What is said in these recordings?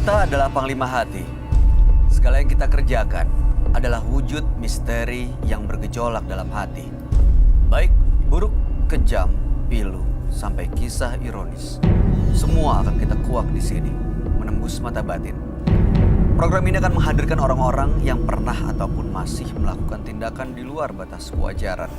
Kita adalah Panglima Hati. Segala yang kita kerjakan adalah wujud misteri yang bergejolak dalam hati. Baik, buruk, kejam, pilu, sampai kisah ironis. Semua akan kita kuak di sini, menembus mata batin. Program ini akan menghadirkan orang-orang yang pernah ataupun masih melakukan tindakan di luar batas kewajaran.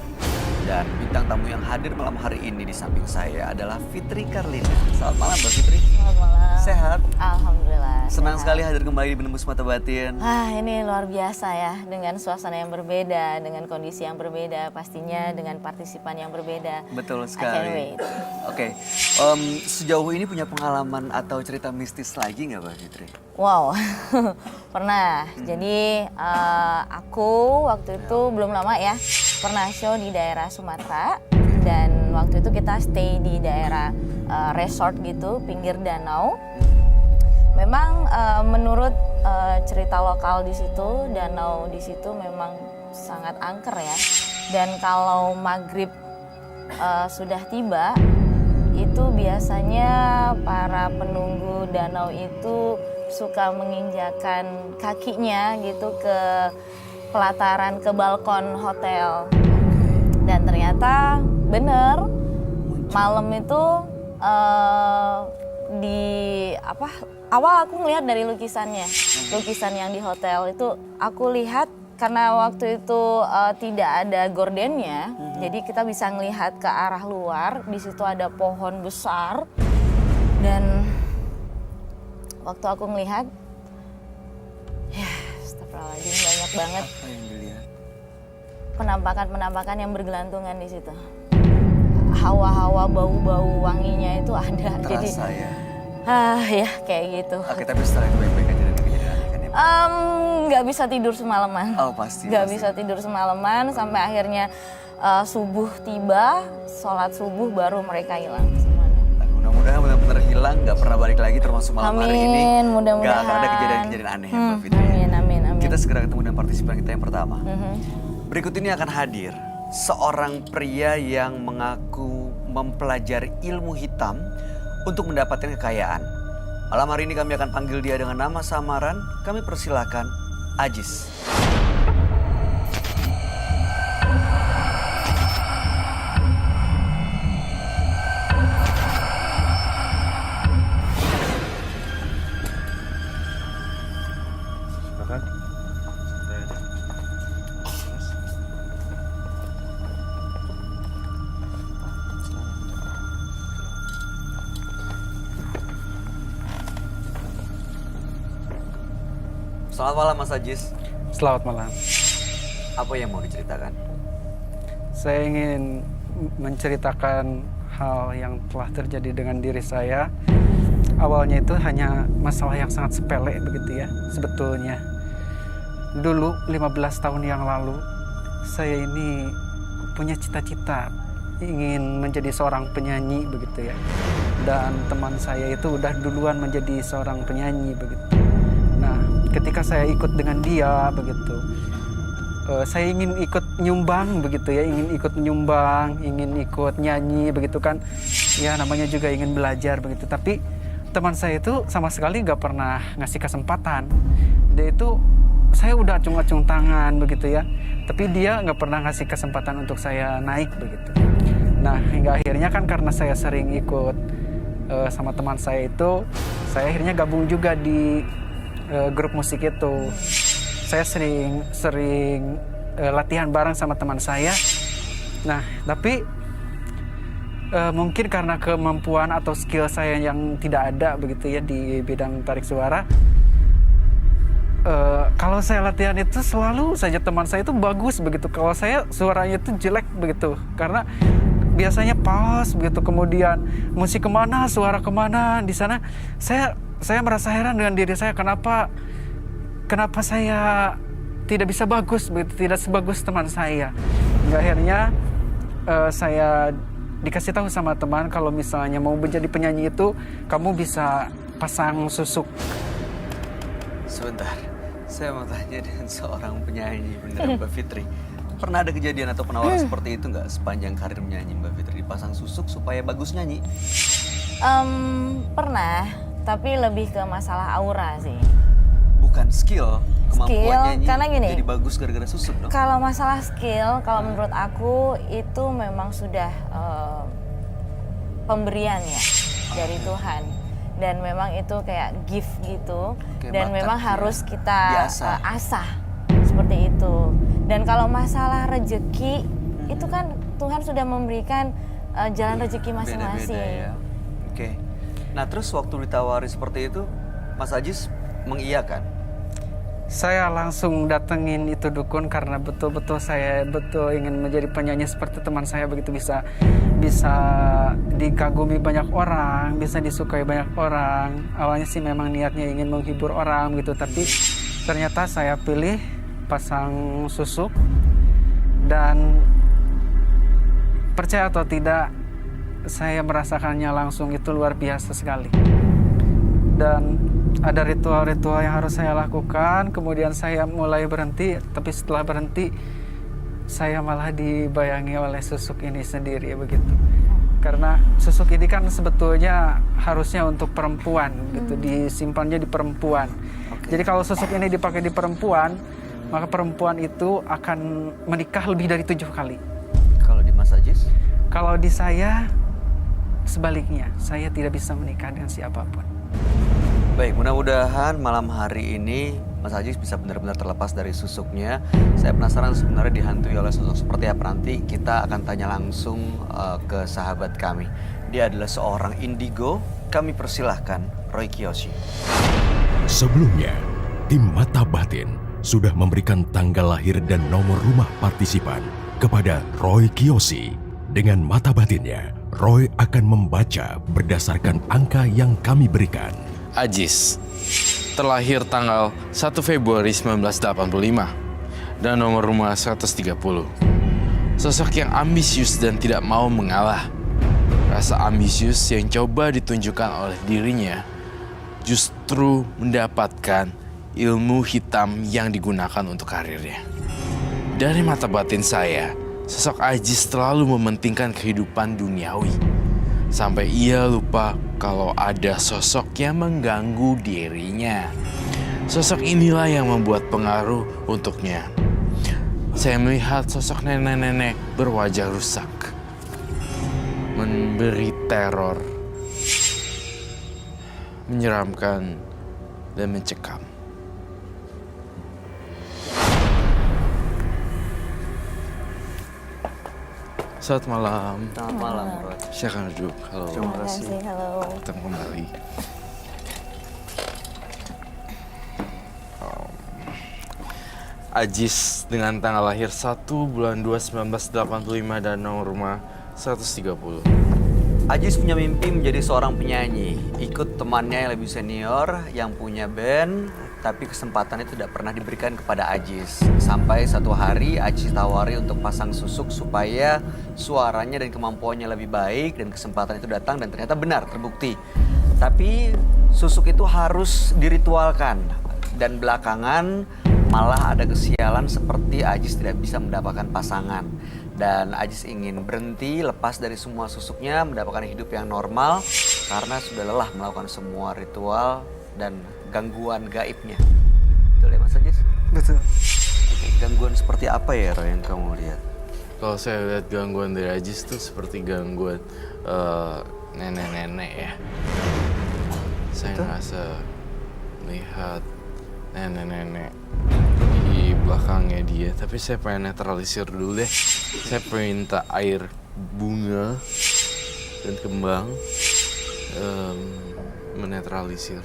Dan bintang tamu yang hadir malam hari ini di samping saya adalah Fitri Karlina. Selamat malam Mbak Fitri. Selamat malam. Sehat? Alhamdulillah. Senang sehat. sekali hadir kembali di Menembus Mata Batin. Ini luar biasa ya, dengan suasana yang berbeda, dengan kondisi yang berbeda, pastinya dengan partisipan yang berbeda. Betul I can't sekali. wait. Oke, sejauh ini punya pengalaman atau cerita mistis lagi nggak Mbak Fitri? Wow, pernah. Jadi aku waktu itu belum lama ya, pernah show di daerah Sumatera. Dan waktu itu kita stay di daerah resort gitu, pinggir danau. Memang menurut cerita lokal di situ, danau di situ memang sangat angker ya. Dan kalau maghrib sudah tiba, itu biasanya para penunggu danau itu suka menginjakan kakinya gitu ke pelataran, ke balkon hotel. Dan ternyata bener, malam itu awal aku ngelihat dari lukisannya, lukisan yang di hotel itu aku lihat karena waktu itu tidak ada gordennya, jadi kita bisa ngelihat ke arah luar. Di situ ada pohon besar dan waktu aku ngelihat, ya astagfirullahaladzim, banyak banget Apa yang dilihat? penampakan-penampakan yang bergelantungan di situ. Hawa-hawa, bau-bau wanginya itu ada. Terasa ya? Ya kayak gitu. Oke, tapi setelah itu baik-baik aja dan kejadian aneh kan ya? Nggak bisa tidur semalaman. Oh pasti. Nggak pasti. bisa tidur semalaman sampai akhirnya subuh tiba, sholat subuh baru mereka hilang semuanya. Mudah-mudahan benar-benar hilang, nggak pernah balik lagi termasuk malam hari ini. Amin, mudah-mudahan. Nggak akan ada kejadian-kejadian aneh ya Mbak Fitri. Amin, amin, amin. Kita segera ketemu dengan partisipan kita yang pertama. Berikut ini akan hadir seorang pria yang mengaku mempelajari ilmu hitam untuk mendapatkan kekayaan. Malam hari ini kami akan panggil dia dengan nama samaran. Kami persilakan Ajis. Silakan. Selamat malam Mas Ajis. Selamat malam. Apa yang mau diceritakan? Saya ingin menceritakan hal yang telah terjadi dengan diri saya. Awalnya itu hanya masalah yang sangat sepele begitu ya, sebetulnya. Dulu 15 tahun yang lalu, saya ini punya cita-cita ingin menjadi seorang penyanyi begitu ya. Dan teman saya itu udah duluan menjadi seorang penyanyi begitu. Nah, ketika saya ikut dengan dia begitu, saya ingin ikut nyumbang begitu ya, ingin ikut menyumbang, ingin ikut nyanyi begitu kan. Ya namanya juga ingin belajar begitu. Tapi teman saya itu sama sekali nggak pernah ngasih kesempatan. Dia itu, saya udah acung-acung tangan begitu ya. Tapi dia nggak pernah ngasih kesempatan untuk saya naik begitu. Nah hingga akhirnya kan karena saya sering ikut sama teman saya itu, saya akhirnya gabung juga di grup musik itu. Saya sering latihan bareng sama teman saya. Nah, tapi mungkin karena kemampuan atau skill saya yang tidak ada begitu ya di bidang tarik suara. Kalau saya latihan itu selalu saja teman saya itu bagus begitu. Kalau saya suaranya itu jelek begitu. Karena biasanya pas begitu, kemudian musik kemana, suara kemana di sana. Saya merasa heran dengan diri saya, kenapa saya tidak bisa bagus begitu, tidak sebagus teman saya. Hingga akhirnya saya dikasih tahu sama teman kalau misalnya mau menjadi penyanyi itu kamu bisa pasang susuk. Sebentar, saya mau tanya dengan seorang penyanyi beneran Mbak Fitri. Pernah ada kejadian atau penawaran seperti itu nggak sepanjang karir menyanyi Mbak Fitri? Dipasang susuk supaya bagus nyanyi? Pernah. tapi lebih ke masalah aura sih. Bukan skill, kemampuan nyanyi karena gini, jadi bagus gara-gara susuk dong. kalau masalah skill, kalau menurut aku itu memang sudah pemberian ya dari Tuhan. Dan memang itu kayak gift gitu. Kayak Dan bakat memang ya. harus kita Diasah. asah seperti itu. Dan kalau masalah rezeki, itu kan Tuhan sudah memberikan jalan rezeki Beda-beda masing-masing. ya. Oke. Nah terus waktu ditawari seperti itu, Mas Ajis mengiyakan? Saya langsung datengin itu dukun karena betul-betul saya ingin menjadi penyanyi seperti teman saya, begitu bisa dikagumi banyak orang, bisa disukai banyak orang. Awalnya sih memang niatnya ingin menghibur orang gitu, tapi ternyata saya pilih pasang susuk dan percaya atau tidak saya merasakannya langsung, itu luar biasa sekali. Dan ada ritual-ritual yang harus saya lakukan, kemudian saya mulai berhenti, tapi setelah berhenti saya malah dibayangi oleh susuk ini sendiri begitu. Karena susuk ini kan sebetulnya harusnya untuk perempuan gitu, disimpannya di perempuan. Jadi kalau susuk ini dipakai di perempuan, maka perempuan itu akan menikah lebih dari 7 kali. Kalau di Mas Ajis? Kalau di saya sebaliknya, saya tidak bisa menikah dengan siapapun. Baik, mudah-mudahan malam hari ini Mas Ajis bisa benar-benar terlepas dari susuknya. Saya penasaran sebenarnya dihantui oleh sosok seperti apa. Nanti kita akan tanya langsung ke sahabat kami. Dia adalah seorang indigo. Kami persilahkan Roy Kiyoshi. Sebelumnya, tim Mata Batin sudah memberikan tanggal lahir dan nomor rumah partisipan kepada Roy Kiyoshi. Dengan mata batinnya, Roy akan membaca berdasarkan angka yang kami berikan. Ajis, terlahir tanggal 1 Februari 1985 dan nomor rumah 130. Sosok yang ambisius dan tidak mau mengalah. Rasa ambisius yang coba ditunjukkan oleh dirinya justru mendapatkan ilmu hitam yang digunakan untuk karirnya. Dari mata batin saya, sosok Ajis selalu mementingkan kehidupan duniawi. Sampai ia lupa kalau ada sosok yang mengganggu dirinya. Sosok inilah yang membuat pengaruh untuknya. Saya melihat sosok nenek-nenek berwajah rusak, memberi teror, menyeramkan, dan mencekam. Selamat malam. Selamat malam, Roy. Silakan duduk. Halo. Terima Terima kasih. kasih, halo. Ketemu kembali. Ajis dengan tanggal lahir 1 bulan 2 1985 dan nomor rumah 130. Ajis punya mimpi menjadi seorang penyanyi. Ikut temannya yang lebih senior yang punya band, tapi kesempatan itu tidak pernah diberikan kepada Ajis. Sampai satu hari Ajis tawari untuk pasang susuk supaya suaranya dan kemampuannya lebih baik, dan kesempatan itu datang dan ternyata benar terbukti. Tapi susuk itu harus diritualkan, dan belakangan malah ada kesialan seperti Ajis tidak bisa mendapatkan pasangan. Dan Ajis ingin berhenti, lepas dari semua susuknya, mendapatkan hidup yang normal karena sudah lelah melakukan semua ritual dan gangguan gaibnya. Betul ya Mas Ajis? Betul. Oke, gangguan seperti apa ya Roy yang kamu lihat? Kalau saya lihat gangguan dari Ajis tuh seperti gangguan nenek-nenek ya. Saya ngerasa melihat nenek-nenek di belakangnya dia, tapi saya pengen netralisir dulu deh. Saya pengen minta air bunga dan kembang menetralisir.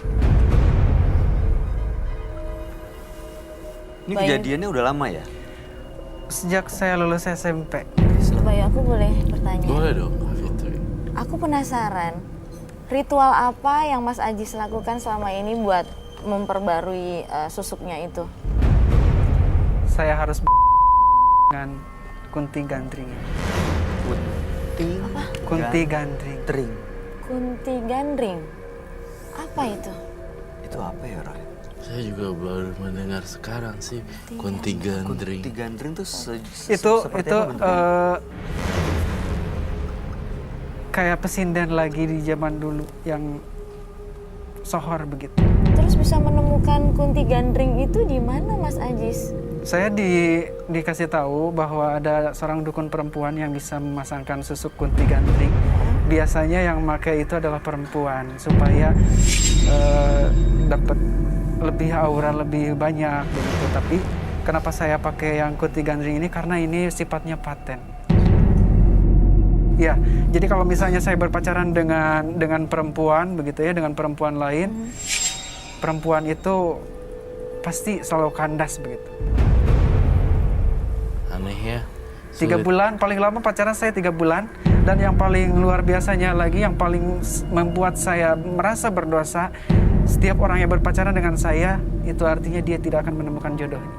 Ini kejadiannya udah lama ya? Sejak saya lulus SMP. Bayu, aku boleh bertanya? Boleh dong, Kak Fitri. Aku penasaran, ritual apa yang Mas Ajis lakukan selama ini buat memperbarui susuknya itu? Saya harus dengan Kunti Gandring. Kunti Gandring. Tring. Kunti Gandring. Apa itu? Itu apa ya Roy? Saya juga baru mendengar sekarang sih Kunti Gandring. Kunti Gandring tuh Itu seperti apa bentuknya? Kayak pesinden lagi di zaman dulu yang sohor begitu. Terus bisa menemukan Kunti Gandring itu di mana, Mas Ajis? Saya dikasih tahu bahwa ada seorang dukun perempuan yang bisa memasangkan susuk Kunti Gandring. Biasanya yang pakai itu adalah perempuan supaya dapat lebih aura lebih banyak begitu. Tapi kenapa saya pakai yang Kunti Gandring ini? Karena ini sifatnya paten. Ya, jadi kalau misalnya saya berpacaran dengan perempuan begitu ya, dengan perempuan lain, perempuan itu pasti selalu kandas begitu. Aneh ya. 3 bulan, paling lama pacaran saya 3 bulan. Dan yang paling luar biasanya lagi, yang paling membuat saya merasa berdosa, setiap orang yang berpacaran dengan saya, itu artinya dia tidak akan menemukan jodohnya.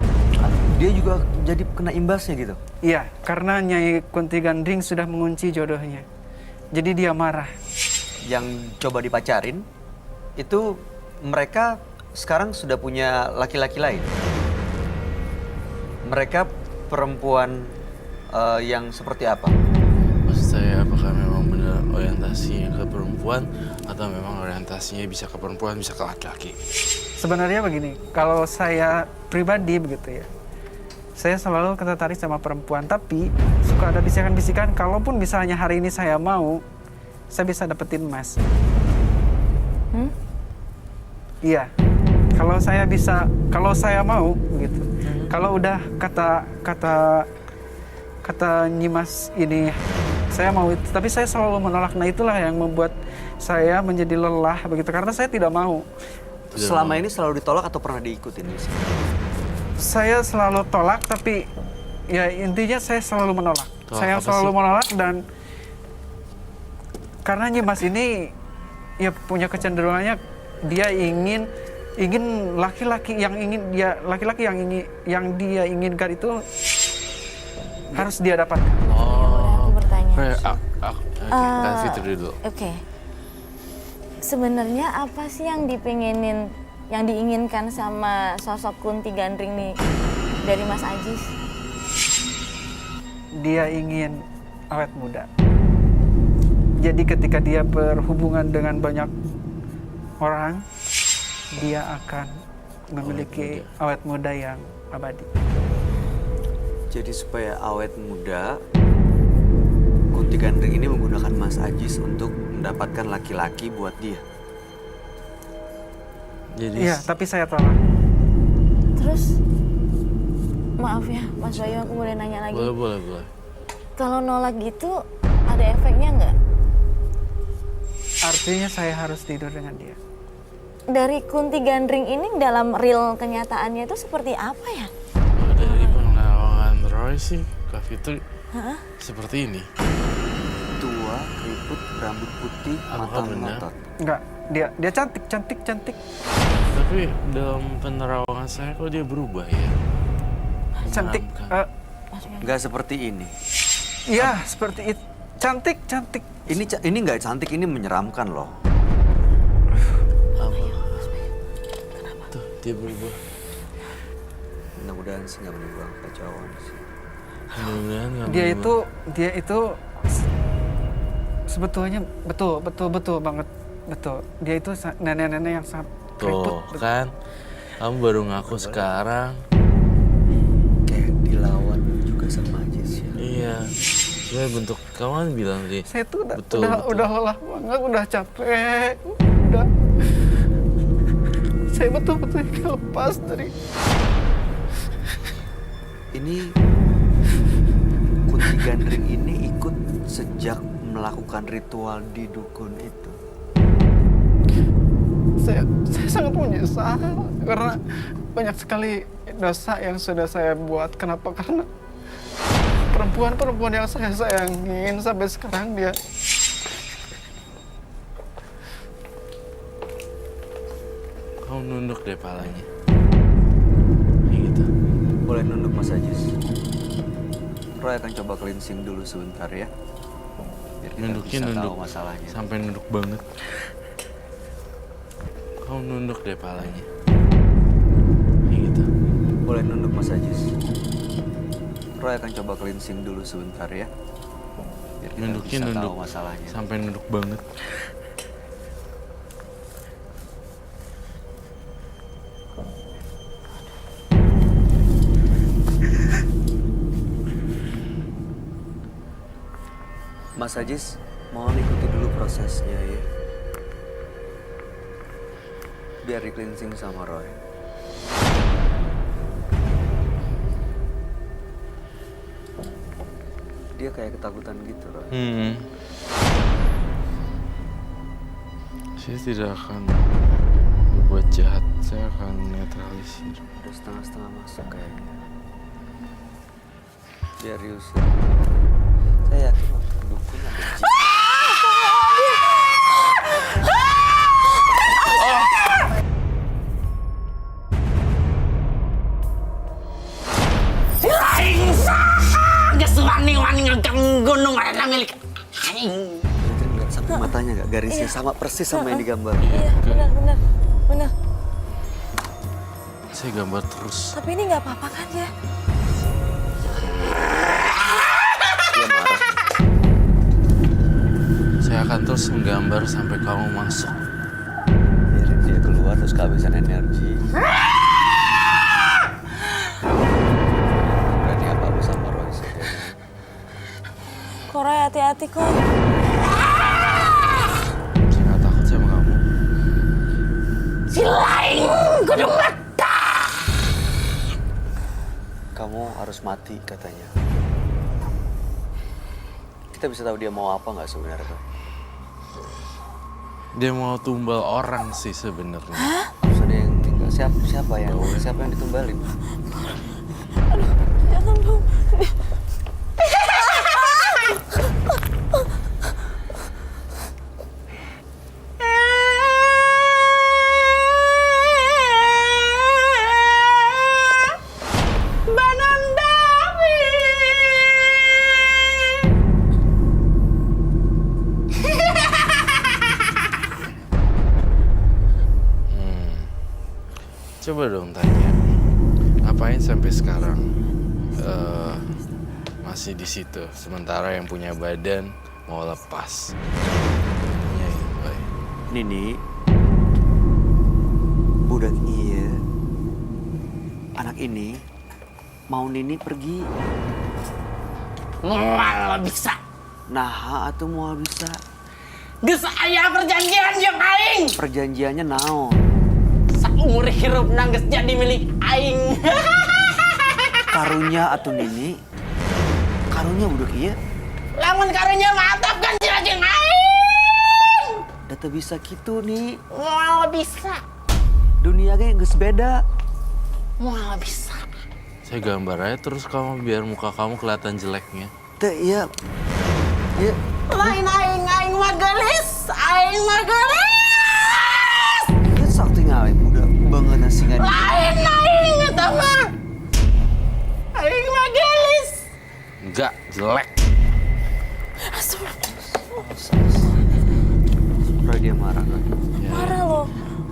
Dia juga jadi kena imbasnya gitu? Iya, karena Nyai Kunti Gandring sudah mengunci jodohnya. Jadi dia marah. Yang coba dipacarin, itu mereka sekarang sudah punya laki-laki lain. Mereka perempuan yang seperti apa? Maksud saya apakah memang benar orientasinya ke perempuan atau memang orientasinya bisa ke perempuan, bisa ke laki-laki? Sebenarnya begini, kalau saya pribadi begitu ya, saya selalu tertarik sama perempuan, tapi suka ada bisikan-bisikan, kalaupun misalnya hari ini saya mau, saya bisa dapetin Mas. Iya, kalau saya bisa, kalau saya mau gitu. Kalau udah kata Nyimas ini saya mau itu, tapi saya selalu menolak. Nah itulah yang membuat saya menjadi lelah begitu, karena saya tidak mau. Selama ini selalu ditolak atau pernah diikutin? Saya selalu tolak, tapi ya intinya saya selalu menolak. Tolak Saya apa selalu sih? menolak, dan karena Nyimas ini ya punya kecenderungannya dia ingin laki-laki yang dia inginkan itu harus dia dapatkan. Aku bertanya. Oke, Fitri dulu. Oke. Sebenarnya apa sih yang diinginkan sama sosok Kunti Gandring nih dari Mas Ajis? Dia ingin awet muda. Jadi ketika dia berhubungan dengan banyak orang, dia akan memiliki awet muda yang abadi. Jadi supaya awet muda, Kunti Gandring ini menggunakan Mas Ajis untuk mendapatkan laki-laki buat dia. Jadi Iya, tapi saya tolak. Terus, maaf ya Mas Bayu, aku boleh nanya lagi. boleh. Kalau nolak gitu, ada efeknya nggak? Artinya saya harus tidur dengan dia. Dari Kunti Gandring ini dalam real kenyataannya itu seperti apa ya? Dari penerawangan Roy sih, Kak Fitri seperti ini. Tua, keriput, rambut putih, mata benar? melotot. Enggak, dia cantik. Tapi dalam penerawangan saya kok dia berubah ya? Cantik. Menyeramkan. Nggak seperti ini. Iya, seperti itu. Cantik. Ini nggak cantik, ini menyeramkan loh. Apa? Tuh, dia berubah. Mudah-mudahan sih nggak menimbulkan kekacauan sih. Mudah-mudahan nggak Dia berubah. itu sebetulnya betul banget. Betul. Dia itu nenek-nenek yang sangat keriput. Tuh kan, kamu baru ngaku sekarang. Kayak dilawan juga sama Ajis ya. Iya. Sebenarnya bentuk kamu kan bilang tadi. Saya tuh Betul. udah lelah banget, udah capek, saya betul-betul lepas dari. Ini Kunti Gandring ini ikut sejak melakukan ritual di dukun itu. Saya sangat menyesal karena banyak sekali dosa yang sudah saya buat. Kenapa? Karena perempuan yang saya sayangin sampai sekarang dia Kamu nunduk deh palanya. Kayak gitu. Boleh nunduk Mas Ajis. Roy akan coba cleansing dulu sebentar ya. Biar kita Nunduknya bisa nunduk tahu masalahnya. sampai nunduk banget. Kamu nunduk deh palanya. Kayak gitu. Boleh nunduk Mas Ajis. Roy akan coba cleansing dulu sebentar ya. Biar kita Nunduknya bisa nunduk tahu masalahnya. sampai nunduk banget. Mas Ajis, mohon ikuti dulu prosesnya ya. Biar di cleansing sama Roy. Dia kayak ketakutan gitu, Roy. Saya tidak akan berbuat jahat, saya akan netralisir. Udah setengah-setengah masuk kayaknya. Biar diusir. Saya yakin waktu dukun ada jin. Wani ngegang gunung ada milik aing. Catherine lihat sampai matanya nggak? Garisnya sama persis sama yang digambar. Iya, benar. Saya gambar terus. Tapi ini nggak apa-apa kan ya? Dia marah. Saya akan terus menggambar sampai kamu masuk. Biarin dia keluar terus kehabisan energi. Berani apa-apa sama Roy saja. Roy, hati-hati kok. Saya nggak takut sama kamu. Si lain kudu mata. Kamu harus mati katanya. Kita bisa tahu dia mau apa nggak sebenarnya, Roy? Dia mau tumbal orang sih sebenarnya. Harus ada yang tinggal. Siapa yang ditumbalin? Jangan dong. Coba dong tanya, ngapain sampai sekarang masih di situ, sementara yang punya badan mau lepas? Tanyain, Boy. Nini, budak iya, anak ini mau Nini pergi. Mual bisa. Nah, atuh mau bisa. Geus aya perjanjian jeung aing. Perjanjiannya naon? Saumur hirup nangges jadi milik aing. Karunya atuh Nini. Karunya budak iya. Lamun karunya maafkan jeung aing. Data bisa gitu nih. Mual bisa. Dunia ge geus beda. Mual bisa. Saya gambar aja terus kamu biar muka kamu kelihatan jeleknya. Teh iya. Iya. Lain aing mah geulis. Aing mah geulis. Itu sakti ngawe budak banget nasingan. Lain aing eta mah. Aing mah geulis. Enggak, jelek. Roy dia marah kan?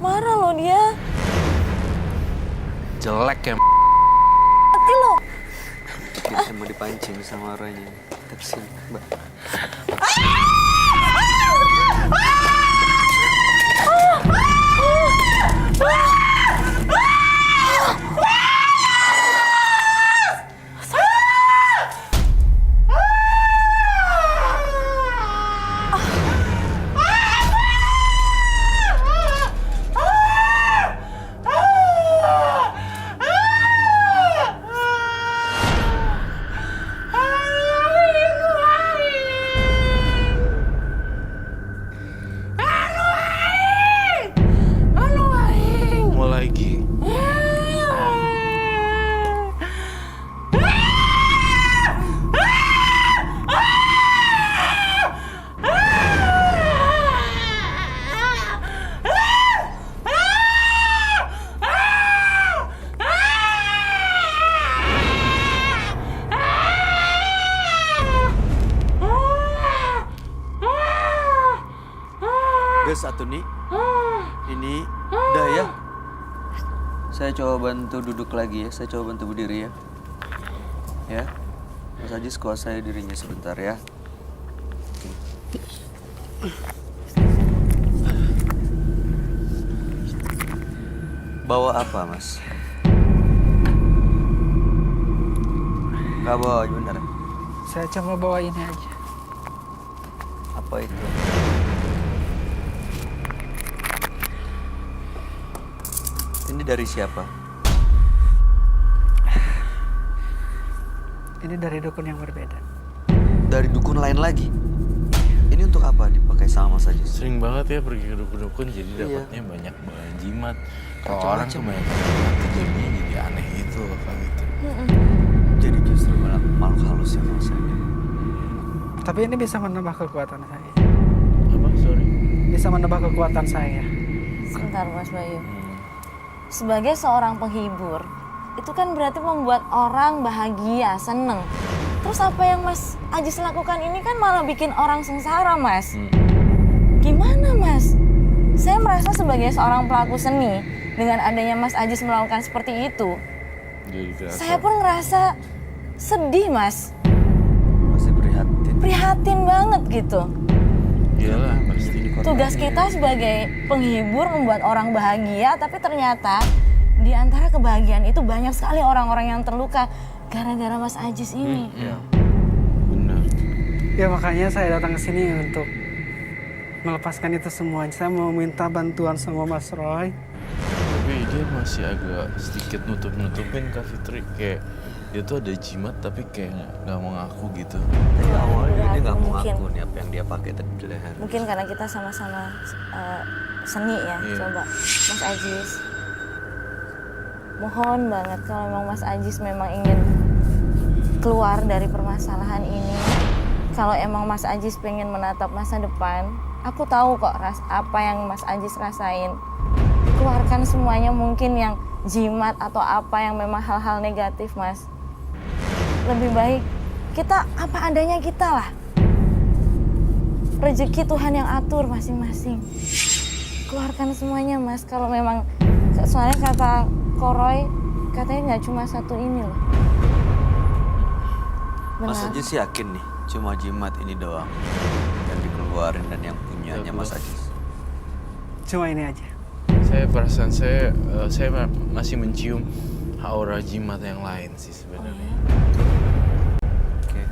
Marah loh dia. Jelek ya. Hati lo. Kita emang dipancing sama Roy-nya. Kita kesini, Mbak. Mau lagi. Gus atuh nih. Ini dah ya. Saya coba bantu duduk lagi ya. Saya coba bantu berdiri ya. Ya. Mas Ajis kuasai dirinya sebentar ya. Bawa apa, Mas? Gak bawa, bentar. Saya cuma bawa ini aja. Apa itu? Ini dari siapa? Ini dari dukun yang berbeda. Dari dukun lain lagi? Ini untuk apa dipakai sama Mas Ajis? Sering banget ya pergi ke dukun-dukun jadi Iya. dapatnya banyak banget jimat. Kalau Macam-macam. orang kebanyakan jimat tuh jadinya jadi aneh gitu loh Kak gitu. Jadi justru malah makhluk halus yang rasanya. Tapi ini bisa menambah kekuatan saya. Apa? Sorry. Bisa menambah kekuatan saya. Sebentar Mas Bayu. Sebagai seorang penghibur, itu kan berarti membuat orang bahagia, seneng. Terus apa yang Mas Ajis lakukan ini kan malah bikin orang sengsara, Mas. Gimana, Mas? Saya merasa sebagai seorang pelaku seni, dengan adanya Mas Ajis melakukan seperti itu, Jadi kerasa. saya pun ngerasa sedih, Mas. Masih prihatin. Prihatin banget gitu. Iyalah pasti. Tugas kita sebagai penghibur membuat orang bahagia, tapi ternyata di antara kebahagiaan itu banyak sekali orang-orang yang terluka gara-gara Mas Ajis ini. Benar. Ya makanya saya datang ke sini untuk melepaskan itu semua. Saya mau minta bantuan sama Mas Roy. Tapi dia masih agak sedikit nutup-nutupin Kak Fitri. Kayak dia tuh ada jimat tapi kayak nggak mau ngaku gitu. Tadi awalnya dia nggak mau Mungkin. ngaku nih apa yang dia pakai tadi di leher. Mungkin karena kita sama-sama seni ya. Iya. Coba Mas Ajis, mohon banget kalau memang Mas Ajis memang ingin keluar dari permasalahan ini, kalau emang Mas Ajis pengen menatap masa depan, aku tahu kok apa yang Mas Ajis rasain. Keluarkan semuanya, mungkin yang jimat atau apa yang memang hal-hal negatif, Mas. Lebih baik kita apa adanya kita lah. Rezeki Tuhan yang atur masing-masing. Keluarkan semuanya, Mas. Kalau memang, soalnya kata Koroy, katanya nggak cuma satu ini loh. Mas Benar. Ajis yakin nih cuma jimat ini doang yang dikeluarin dan yang punyanya Mas Ajis. Cuma ini aja. Saya perasaan saya masih mencium aura jimat yang lain sih sebenarnya. Oke.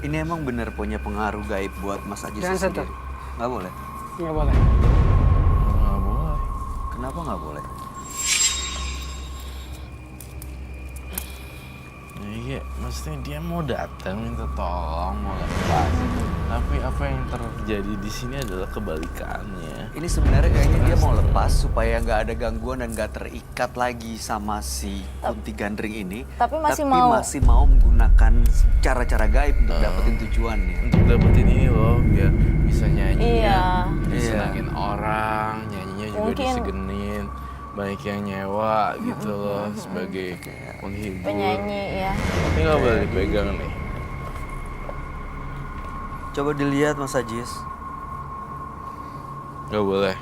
Ini emang bener punya pengaruh gaib buat Mas Ajis Jangan sendiri? sentuh. Nggak boleh? Nggak boleh. Nggak boleh. Kenapa nggak boleh? Iya, maksudnya dia mau datang minta tolong, mau lepas. Tapi apa yang terjadi di sini adalah kebalikannya. Ini sebenarnya kayaknya dia mau lepas supaya nggak ada gangguan dan nggak terikat lagi sama si Kunti Gandring ini. Tapi masih mau. masih mau menggunakan cara-cara gaib untuk dapetin tujuannya. Untuk dapetin ini loh, biar bisa nyanyinya, Iya. disenangin orang, nyanyinya juga Mungkin. disegenin. Banyak yang nyewa gitu loh sebagai penghibur. Penyanyi ya. Tapi nggak boleh dipegang nih. Coba dilihat Mas Ajis. Nggak boleh.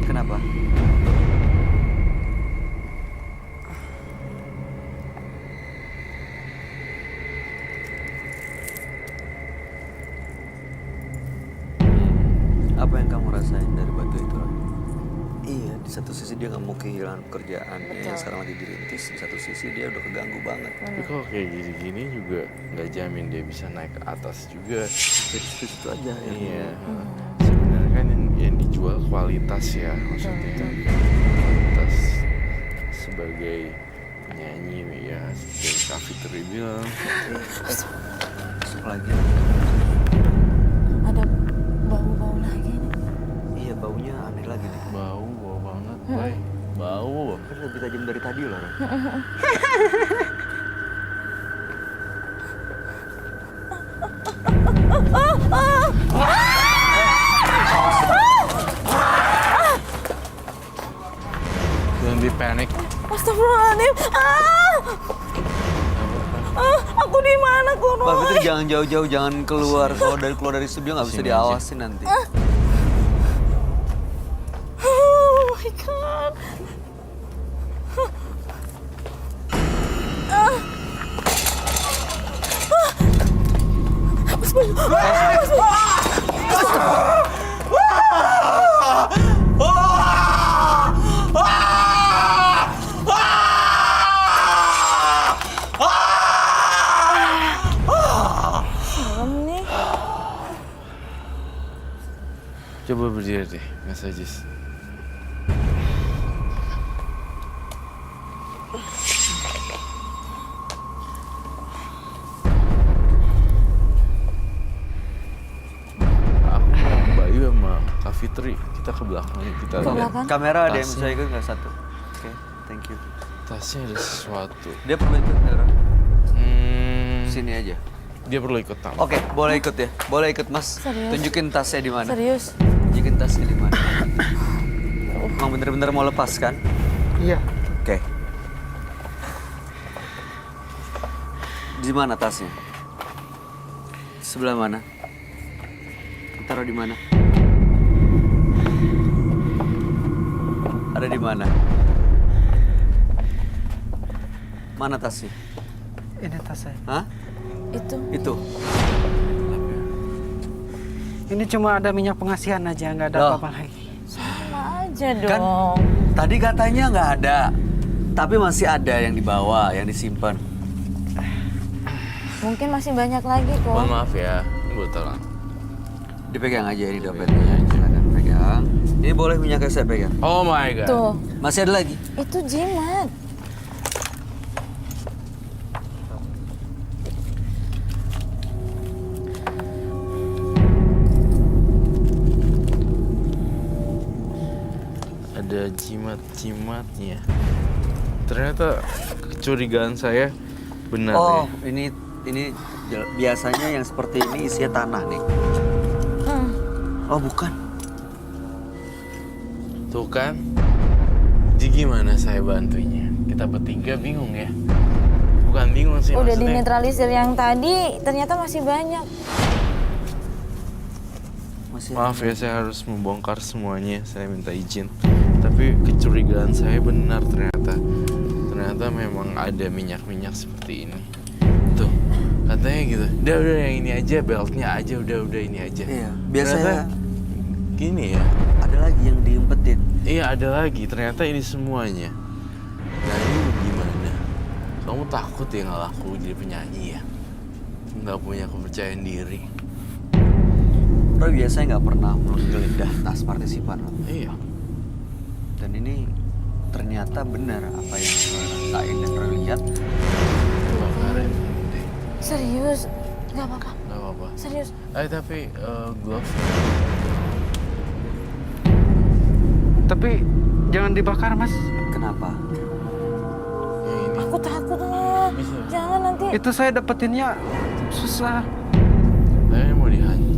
Kenapa? Apa yang kamu rasain dari batu itu? Roy? Iya, di satu sisi dia nggak mau kehilangan pekerjaannya yang sekarang lagi dirintis. Di satu sisi dia udah keganggu banget. Tapi kalau kayak gini-gini juga nggak jamin dia bisa naik ke atas juga. Jadi situ aja ya. Iya. Sebenarnya kan yang dijual kualitas ya, maksudnya kualitas sebagai penyanyi ya, seperti Kak Fitri bilang. Masuk lagi. Ada bau-bau lagi nih. Iya, baunya aneh lagi nih. Bau banget, Bay. Bau. Kan lebih tajam dari tadi loh. Roy. Don't be panic. Astagfirullahaladzim. Aku di mana, Pak Koroy? Fitri jangan jauh-jauh, jangan keluar. Kalau keluar dari studio nggak bisa Sini aja. diawasin nanti. Oh my god. Mas Bayu. Mas Bayu. Serem nih. Coba berdiri deh, Mas Ajis. Aku sama Mbak Yu sama Kak Fitri, kita ke belakang kita Ke lihat. belakang? Kamera ada yang Tasnya. bisa ikut nggak satu? Oke, thank you. Tasnya ada sesuatu. Dia perlu ikut Dara? Hmm, Sini aja. dia perlu ikut tamu. Oke, boleh ikut ya. Boleh ikut Mas. Serius? Tunjukin tasnya di mana. Serius? Tunjukin tasnya di mana. Emang bener-bener mau lepas kan? Iya. Oke. Di mana tasnya? Sebelah mana? Taruh di mana? Ada di mana? Mana tasnya? Ini tas saya. Hah? Itu. Ini cuma ada minyak pengasihan aja, nggak ada Loh. apa-apa lagi. Sama aja dong. Kan tadi katanya nggak ada, tapi masih ada yang dibawa, yang disimpan. Mungkin masih banyak lagi kok. Mohon maaf ya, ini botolan. Dipegang aja ini dompetnya. Silakan pegang. Ini boleh minyaknya saya pegang. Oh my god. Tuh, Masih ada lagi? itu jimat. Ada jimat-jimatnya. Ternyata kecurigaan saya benar Oh, ya. ini biasanya yang seperti ini isinya tanah nih. Oh, bukan. Tuh kan. Jadi gimana saya bantunya? Kita bertiga bingung ya. Bukan bingung sih Udah maksudnya. dinetralisir yang tadi, ternyata masih banyak. Masih Maaf ya, saya harus membongkar semuanya. Saya minta izin. Tapi kecurigaan saya benar ternyata. Ternyata memang ada minyak-minyak seperti ini. Tuh, katanya gitu. Udah yang ini aja, beltnya aja, udah ini aja. Iya, biasanya Ternyata gini ya. ada lagi yang diumpetin. Iya, ada lagi. Ternyata ini semuanya. Nah, ini gimana? Kamu takut ya nggak laku jadi penyanyi ya? Nggak punya kepercayaan diri. Roy biasanya nggak pernah menggeledah tas partisipan. Roy. Iya. Dan ini ternyata benar apa yang Roy rasain dan Roy lihat. Kebakaran deh. Serius? Gak apa-apa. Nggak apa-apa. Serius? Tapi glove. Tapi jangan dibakar, Mas. Kenapa? Yang ini. Aku takut lah. Bisa. Jangan nanti. Itu saya dapetinnya susah. Katanya mau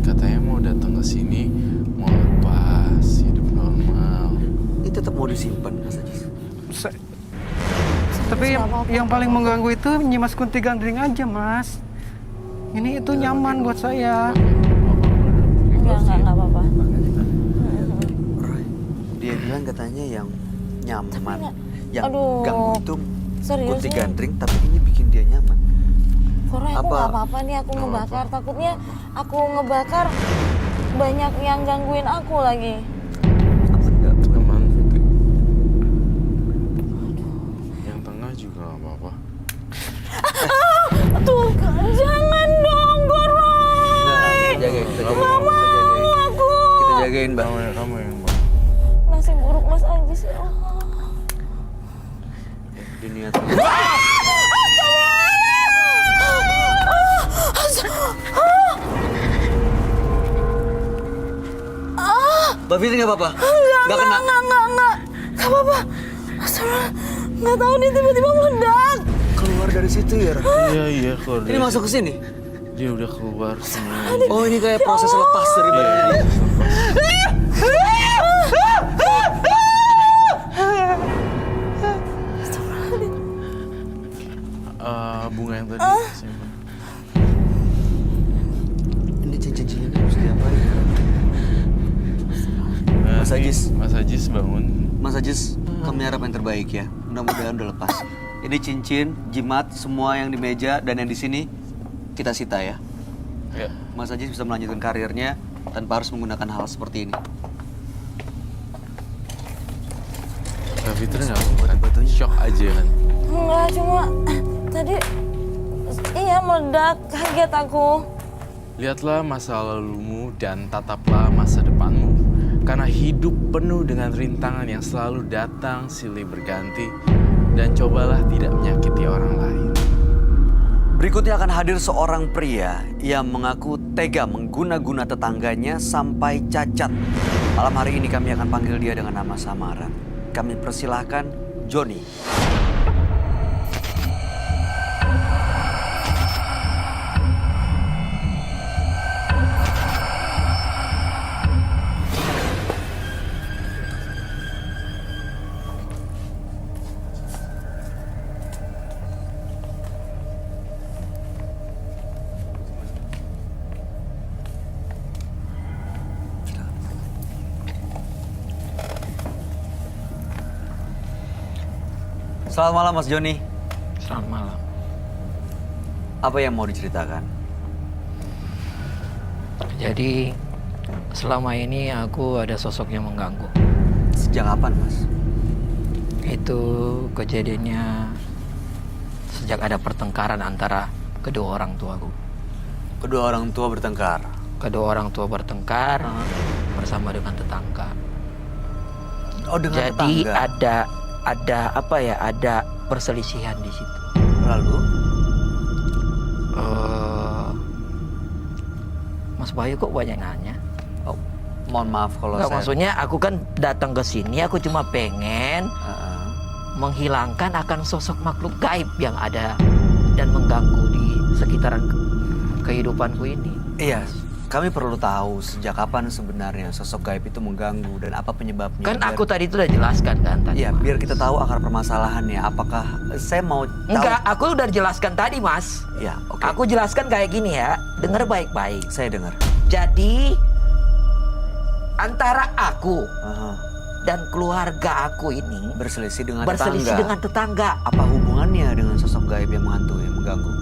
katanya mau datang ke sini mau lepas hidup normal. Ini tetap mau disimpan, Mas Ajis. Sa- Tapi nggak apa-apa. yang paling mengganggu itu Nyimas Kunti Gandring aja, Mas. Ini itu nyaman buat saya. Enggak apa-apa. Roy, dia bilang katanya yang nyaman, nggak- yang aduh, ganggu itu serius kunti nih? gandring, tapi ini bikin dia nyaman. Roy, aku Apa? nggak apa-apa nih, aku ngebakar. Takutnya aku ngebakar banyak yang gangguin aku lagi. Apa enggak? Aman. Yang tengah juga nggak apa-apa. Tuh kan, jangan dong, Roy. Enggak, kita jagain, kita jagain. Nggak mau aku. Kita jagain, Mbak. Kamu yang Nasib buruk Mas Ajis ya Allah. Diniatin. Mbak Fitri nggak apa-apa? Nggak kena? Enggak apa-apa. Astagfirullah, nggak tahu nih tiba-tiba meledak. Keluar dari situ ya, Roy? Iya keluar. Ini masuk ke sini? Dia udah keluar semua. Oh, ini kayak proses lepas dari badan ini. Bunga yang tadi simpan. Ini cincin-cincinnya harus diapain ya? Mas Ajis. Mas Ajis bangun. Mas Ajis, kami harap yang terbaik ya. Mudah-mudahan udah lepas. Ini cincin, jimat, semua yang di meja dan yang di sini kita sita ya. Ya. Mas Ajis bisa melanjutkan karirnya tanpa harus menggunakan hal seperti ini. Kak Fitri nggak apa-apa. Batu-batunya. Shock aja kan. Enggak, cuma tadi iya meledak, kaget aku. Lihatlah masa lalumu dan tataplah masa depanmu. Karena hidup penuh dengan rintangan yang selalu datang silih berganti. Dan cobalah tidak menyakiti orang lain. Berikutnya akan hadir seorang pria yang mengaku tega mengguna-guna tetangganya sampai cacat. Malam hari ini kami akan panggil dia dengan nama samaran. Kami persilahkan Joni. Selamat malam Mas Joni. Selamat malam. Apa yang mau diceritakan? Jadi selama ini aku ada sosok yang mengganggu. Sejak kapan Mas? Itu kejadiannya sejak ada pertengkaran antara kedua orang tuaku. Kedua orang tua bertengkar. Kedua orang tua bertengkar bersama dengan tetangga. Oh, dengan Jadi tetangga. ada perselisihan di situ. Lalu? Mas Bayu kok banyak nanya? Oh, mohon maaf kalau Enggak, saya... maksudnya aku kan datang ke sini, aku cuma pengen menghilangkan akan sosok makhluk gaib yang ada dan mengganggu di sekitaran kehidupanku ini. Iya, kami perlu tahu sejak kapan sebenarnya sosok gaib itu mengganggu dan apa penyebabnya. Kan aku tadi itu udah jelaskan kan tadi. Iya, Mas. biar kita tahu akar permasalahannya. Apakah saya mau tahu? Enggak, aku udah jelaskan tadi, Mas. Ya, oke. Aku jelaskan kayak gini ya. Dengar baik-baik. Saya dengar. Jadi antara aku Aha. dan keluarga aku ini Berselisih dengan berselisih tetangga. dengan tetangga. Apa hubungannya dengan sosok gaib yang menghantui, yang mengganggu?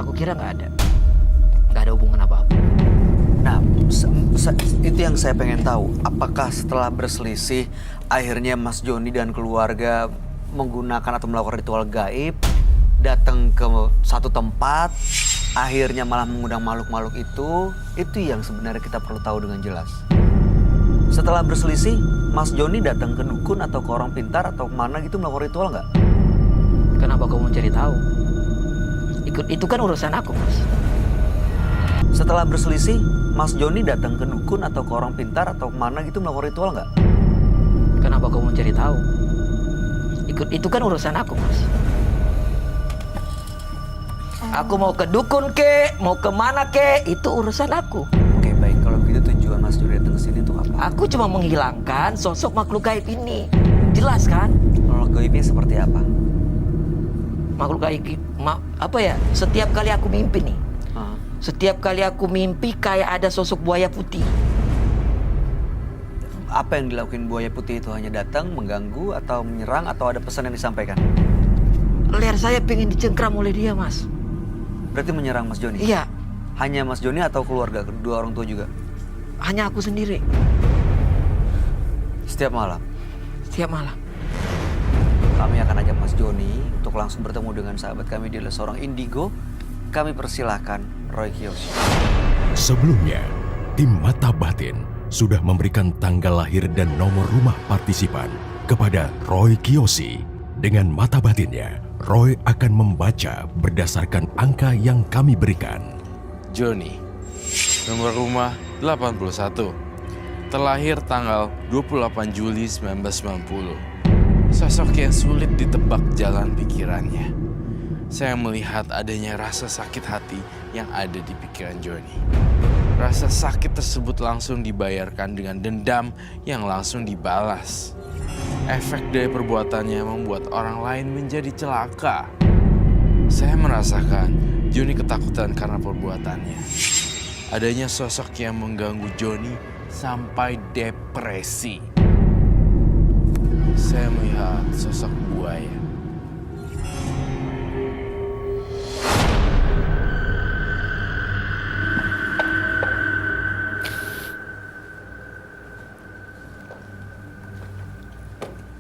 Aku kira nggak ada hubungan apa-apa. Nah, itu yang saya pengen tahu. Apakah setelah berselisih, akhirnya Mas Joni dan keluarga menggunakan atau melakukan ritual gaib, datang ke satu tempat, akhirnya malah mengundang makhluk-makhluk itu yang sebenarnya kita perlu tahu dengan jelas. Setelah berselisih, Mas Joni datang ke dukun atau ke orang pintar atau kemana gitu melakukan ritual nggak? Kenapa kamu mencari tahu? Itu kan urusan aku, Mas. Setelah berselisih, Mas Joni datang ke dukun atau ke orang pintar atau kemana gitu melakukan ritual nggak? Kenapa kamu mencari tahu? Itu kan urusan aku, Mas. Aku mau ke dukun ke, mau kemana ke, itu urusan aku. Oke, baik. Kalau begitu tujuan Mas Joni datang ke sini untuk apa? Aku cuma menghilangkan sosok makhluk gaib ini. Jelas kan? Makhluk gaibnya seperti apa? Makhluk gaib, setiap kali aku mimpi nih. Hah? Setiap kali aku mimpi kayak ada sosok buaya putih. Apa yang dilakukan buaya putih itu hanya datang, mengganggu, atau menyerang, atau ada pesan yang disampaikan? Leher saya pengen dicengkram oleh dia, Mas. Berarti menyerang Mas Joni? Iya, Hanya Mas Joni atau keluarga, kedua orang tua juga? hanya aku sendiri. Setiap malam? Setiap malam. Kami akan ajak Mas Joni untuk langsung bertemu dengan sahabat kami. Dia adalah seorang indigo. Kami persilahkan Roy Kiyoshi. Sebelumnya, tim Mata Batin sudah memberikan tanggal lahir dan nomor rumah partisipan kepada Roy Kiyoshi. Dengan mata batinnya, Roy akan membaca berdasarkan angka yang kami berikan. Joni, nomor rumah 81, terlahir tanggal 28 Juli 1990. Sosok yang sulit ditebak jalan pikirannya. Saya melihat adanya rasa sakit hati yang ada di pikiran Joni. Rasa sakit tersebut langsung dibayarkan dengan dendam yang langsung dibalas. Efek dari perbuatannya membuat orang lain menjadi celaka. Saya merasakan Joni ketakutan karena perbuatannya. Adanya sosok yang mengganggu Joni sampai depresi. Saya melihat sosok buaya.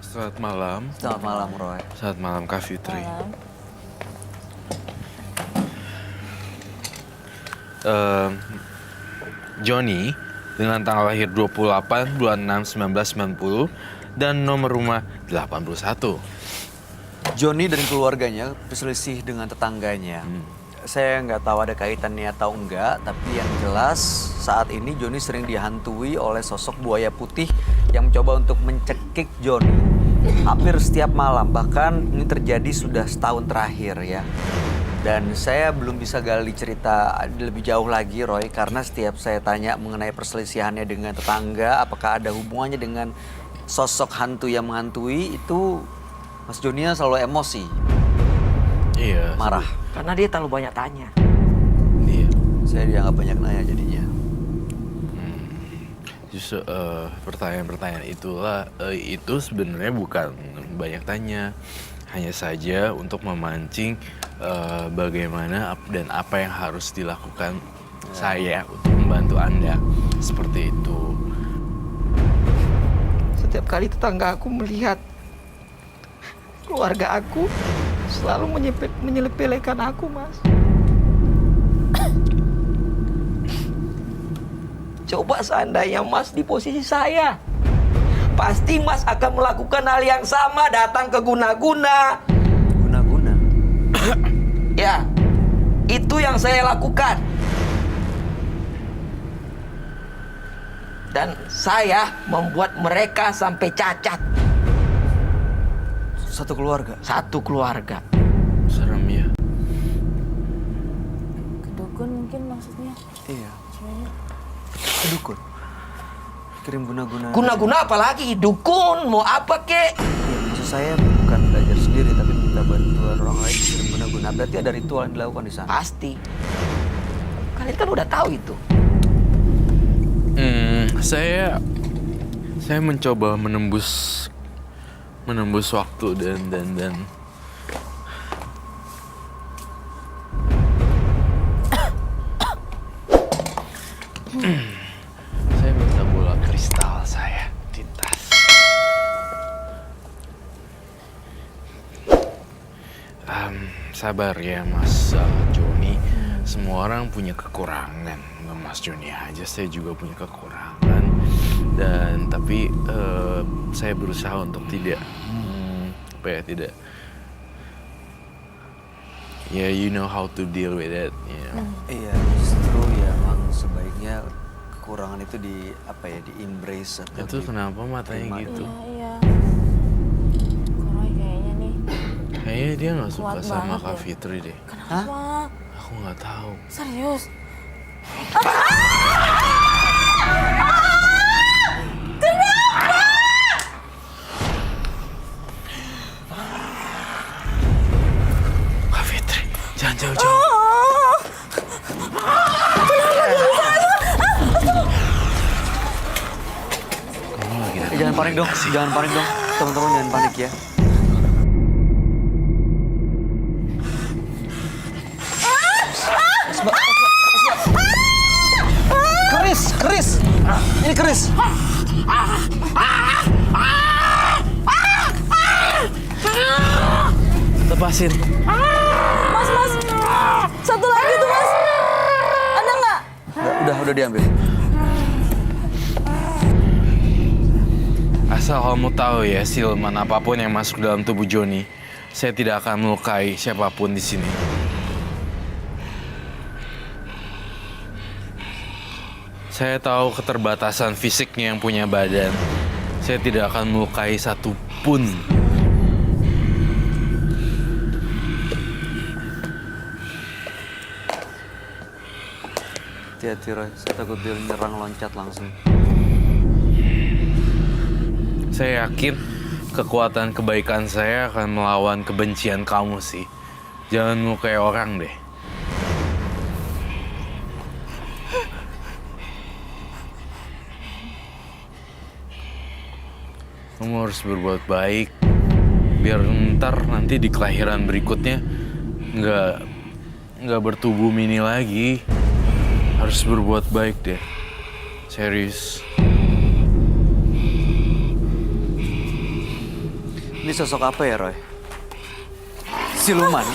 Selamat malam. Selamat malam, Roy. Selamat malam, Kak Fitri. Johnny dengan tanggal lahir 28 bulan 6 1990 dan nomor rumah 81. Johnny dan keluarganya berselisih dengan tetangganya. Saya nggak tahu ada kaitannya atau enggak, tapi yang jelas saat ini Johnny sering dihantui oleh sosok buaya putih yang mencoba untuk mencekik Johnny hampir setiap malam. Bahkan ini terjadi sudah setahun terakhir ya. Dan saya belum bisa gali cerita lebih jauh lagi, Roy, karena setiap saya tanya mengenai perselisihannya dengan tetangga, apakah ada hubungannya dengan sosok hantu yang menghantui, itu Mas Johnny selalu emosi, Iya. marah. Karena dia terlalu banyak tanya. Iya. Saya dianggap banyak nanya jadinya. Justru pertanyaan-pertanyaan itulah itu sebenarnya bukan banyak tanya, hanya saja untuk memancing bagaimana dan apa yang harus dilakukan saya untuk membantu Anda seperti itu. Setiap kali tetangga aku melihat keluarga aku, selalu menyepelekan aku, Mas. Coba seandainya Mas di posisi saya, pasti Mas akan melakukan hal yang sama, datang ke guna-guna. Guna-guna. Ya, itu yang saya lakukan. Dan saya membuat mereka sampai cacat. Satu keluarga. Satu keluarga. Serem ya. Kedukun mungkin maksudnya. Iya. Dukun. Kirim guna-guna. Guna-guna apalagi? Dukun, mau apa kek? Ya, maksud saya bukan belajar sendiri tapi minta bantuan orang lain kirim guna-guna. Berarti ada ritual yang dilakukan di sana. Pasti. Kalian kan udah tahu itu. Saya mencoba menembus waktu dan saya minta bola kristal saya di tas. Sabar ya Mas Johnny, semua orang punya kekurangan. Nggak Mas Johnny aja, saya juga punya kekurangan. Dan tapi saya berusaha untuk tidak you know how to deal with it, you know. Iya, justru ya emang sebaiknya kekurangan itu di embrace atau Itu kenapa matanya terima. gitu? Iya. Roy kayaknya nih. Kayaknya dia nggak suka Kuat sama banget Kak ya. Fitri deh. Kenapa? Aku nggak tahu. Serius? Kak Fitri, jangan jauh-jauh. Kamu lagi datang Jangan panik dong, sih. jangan panik dong. Teman-teman jangan panik ya. Keris. Ini keris. Lepasin. Mas. Satu lagi tuh, Mas. Ada nggak? Udah diambil. Asal kamu tahu ya, siluman apapun yang masuk dalam tubuh Johnny, saya tidak akan melukai siapapun di sini. Saya tahu keterbatasan fisiknya yang punya badan. Saya tidak akan melukai satupun. Hati-hati Roy, saya takut dia nyerang loncat langsung. Saya yakin kekuatan kebaikan saya akan melawan kebencian kamu sih. Jangan melukai orang deh. Kamu harus berbuat baik, biar ntar nanti di kelahiran berikutnya nggak bertubuh mini lagi. Harus berbuat baik deh, serius. Ini sosok apa ya Roy? Siluman.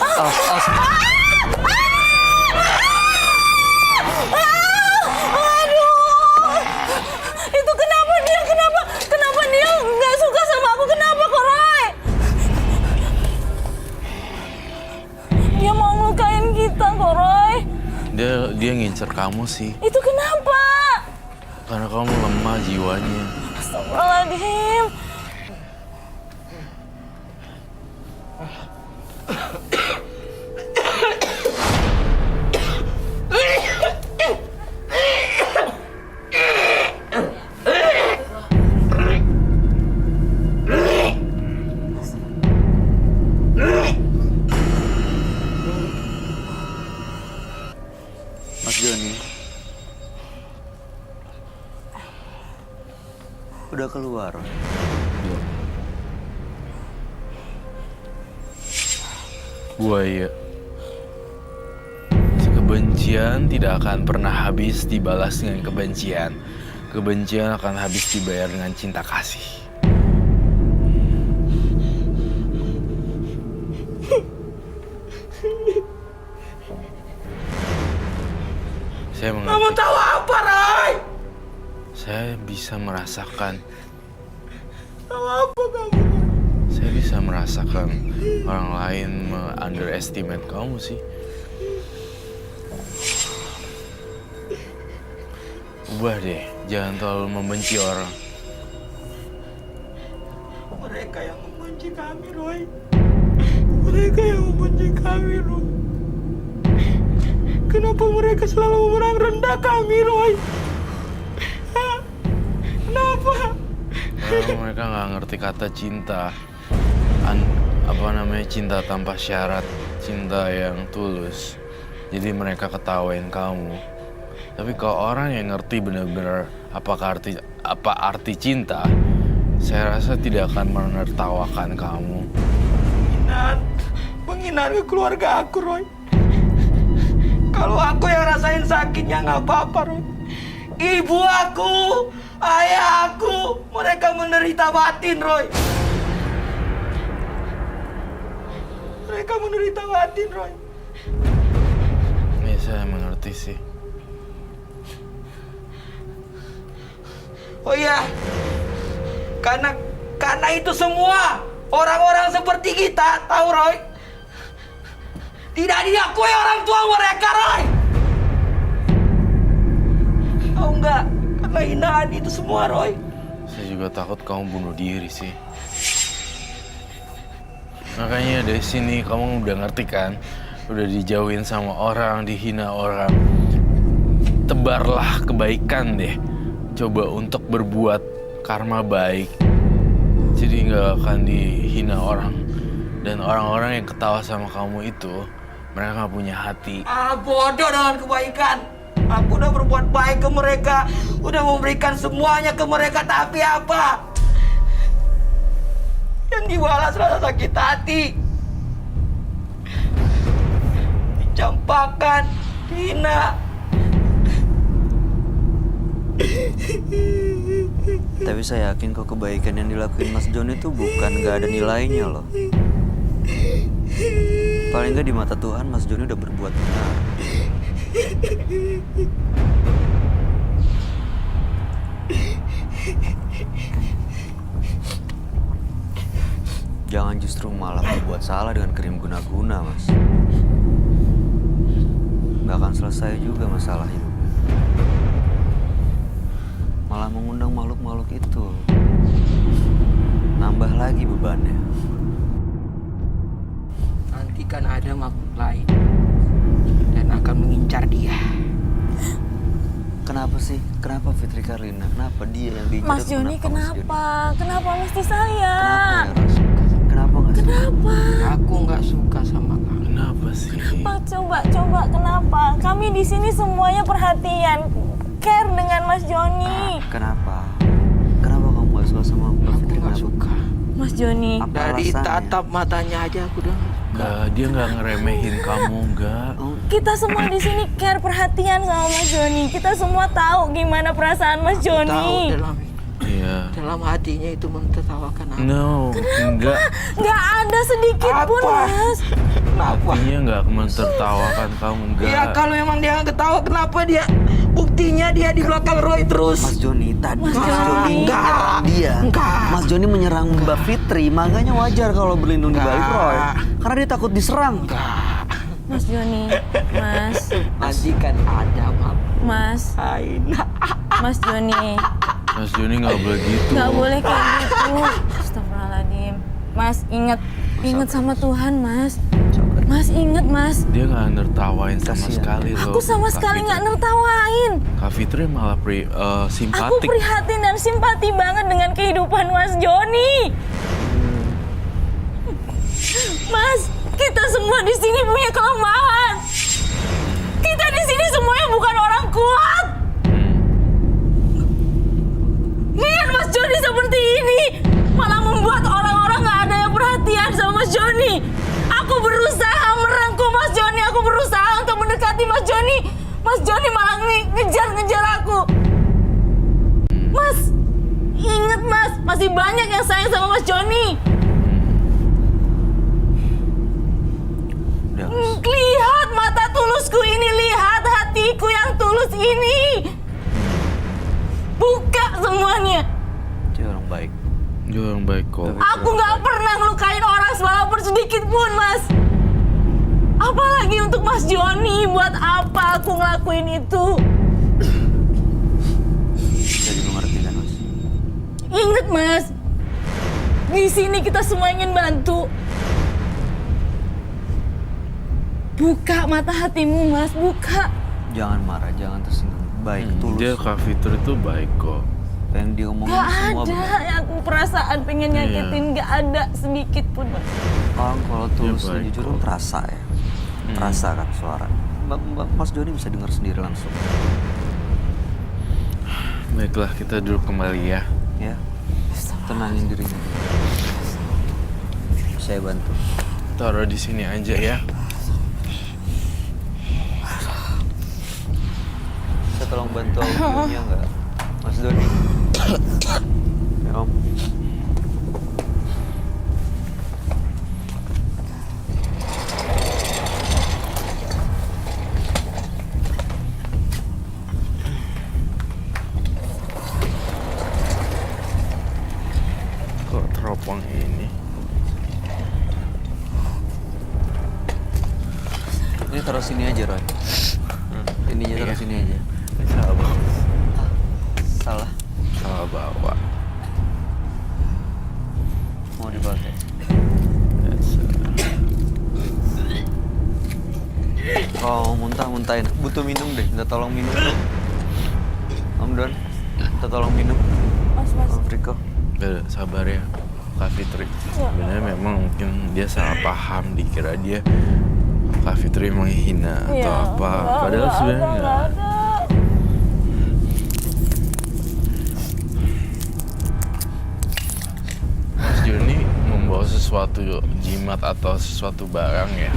Dia ngincer kamu sih. Itu kenapa? Karena kamu lemah jiwanya. Astagfirullahaladzim. Mas Joni. Udah keluar. Buaya. Kebencian tidak akan pernah habis dibalas dengan kebencian. Kebencian akan habis dibayar dengan cinta kasih. Saya mengerti. Kamu tahu apa, Roy? Saya bisa merasakan. Tahu apa kamu? Saya bisa merasakan orang lain underestimate kamu sih. Ubah deh, jangan terlalu membenci orang. Mereka yang membenci kami, Roy. Mereka yang membenci kami, Roy. Kenapa mereka selalu memandang rendah kami, Roy? Hah? Kenapa? Karena mereka nggak ngerti kata cinta. Cinta tanpa syarat, cinta yang tulus. Jadi mereka ketawain kamu. Tapi kalau orang yang ngerti benar-benar apa arti cinta, saya rasa tidak akan menertawakan kamu. Penghinaan ke keluarga aku, Roy. Kalau aku yang rasain sakitnya nggak apa-apa, Roy. Ibu aku, ayah aku, mereka menderita batin, Roy. Mereka menderita batin, Roy. Ya, saya mengerti sih. Oh iya, karena itu semua orang-orang seperti kita, tahu, Roy? Tidak diakui orang tua mereka, Roy. Tahu nggak? Karena hinaan itu semua, Roy. Saya juga takut kamu bunuh diri sih. Makanya dari sini kamu udah ngerti kan? Udah dijauhin sama orang, dihina orang. Tebarlah kebaikan deh. Coba untuk berbuat karma baik. Jadi nggak akan dihina orang. Dan orang-orang yang ketawa sama kamu itu, mereka nggak punya hati. Bodoh dengan kebaikan. Aku udah berbuat baik ke mereka, udah memberikan semuanya ke mereka, tapi apa? Yang dibalas rasa sakit hati. Dicampakkan, dihina. Tapi saya yakin kok kebaikan yang dilakuin Mas Joni itu bukan gak ada nilainya loh. Paling nggak di mata Tuhan Mas Joni udah berbuat benar. Jangan justru malah berbuat salah dengan kirim guna-guna, Mas. Nggak akan selesai juga masalah hidupnya. Malah mengundang makhluk-makhluk itu. Nambah lagi bebannya. Nanti kan ada makhluk lain dan akan mengincar dia. Kenapa sih? Kenapa Fitri Karlina? Kenapa dia yang diincar? Mas Joni kenapa? Kenapa mesti saya? Kenapa ya, Ras? Kenapa nggak sih? Kenapa? Aku nggak suka sama kamu. Kenapa sih? Pak, coba kenapa? Kami di sini semuanya perhatian, care dengan Mas Joni. Kenapa? Kenapa kamu gak suka sama Mbak Aku Fitri? nggak Kenapa? suka. Mas Joni. Apa Dari alasannya? tatap matanya aja aku udah nggak suka. Enggak, dia nggak ngeremehin kamu, enggak. Oh, Kita semua di sini care perhatian sama Mas Joni. Kita semua tahu gimana perasaan Mas Tahu Joni. Iya. dalam hatinya itu mentertawakan aku. No, enggak. Nggak ada sedikit pun, Apa? Mas. Kenapa? Artinya nggak mentertawakan kamu, enggak. Ya kalau emang dia nggak ketawa, kenapa dia? Buktinya dia di belakang Roy terus. Mas Joni tadi Mas Mas Joni. Joni menyerang dia. Enggak. Mas Joni menyerang Mbak Fitri, makanya wajar kalau berlindung di balik Enggak. Roy. Karena dia takut diserang. Enggak. Mas Joni, Mas, Majikan ada, Mam. Mas, Aina. Mas Joni. Mas Joni nggak boleh gitu. Nggak boleh kayak gitu. Astagfirullahaladzim. Mas, ingat sama Tuhan, Mas. Mas, ingat, Mas. Dia nggak nertawain sama Kasihan. sekali loh. Aku sama Kak sekali Fitri. nggak nertawain. Kak Fitri malah Aku simpatik. prihatin dan simpati banget dengan kehidupan Mas Joni. Mas, kita semua di sini punya kelemahan. Kita di sini semuanya bukan orang kuat. Lihat Mas Joni seperti ini, malah membuat orang-orang nggak ada yang perhatian sama Mas Joni. Aku berusaha merangkul Mas Joni, aku berusaha untuk mendekati Mas Joni. Mas Joni malah ngejar-ngejar aku. Mas, ingat Mas, masih banyak yang sayang sama Mas Joni. Udah, Mas. Lihat mata tulusku ini, lihat hatiku yang tulus ini. Buka semuanya. Dia orang baik. Dia orang baik kok. Aku nggak pernah ngelukain orang walaupun sedikit pun, Mas. Apalagi untuk Mas Joni, buat apa aku ngelakuin itu? Jadi mengerti kan, Mas? Ingat, Mas. Di sini kita semua ingin bantu. Buka mata hatimu, Mas. Buka. Jangan marah, jangan tersinggung. Baik, tulus. Dia Kak Fitri tuh baik kok. Yang dia ngomongin Gak semua ada benar. yang aku perasaan pengen nyakitin. Gak ada sedikit pun, Mas. Orang kalau tulus dan baik jujur kok. terasa ya. Terasa kan suara. Mas Joni bisa dengar sendiri langsung. Baiklah, kita duduk kembali ya. Ya, tenangin dirinya. Saya bantu. Taruh di sini aja ya. Saya tolong bantu audionya nggak, Mas Doni? Ya Om. Kok teropong ini? Ini taruh sini aja, Roy. Ininya taruh sini aja. Salah bawa. Salah. Salah bawa. Mau dipakai. Kalau muntah-muntahin, butuh minum deh. Minta tolong minum dong. Om Don, minta tolong minum. Mas. Om Riko. Udah, sabar ya, Kak Fitri. Sebenarnya memang mungkin dia salah paham, dikira dia Kak Fitri menghina atau apa. Padahal sebenarnya enggak. ada. Mas Joni membawa sesuatu jimat atau sesuatu barang ya.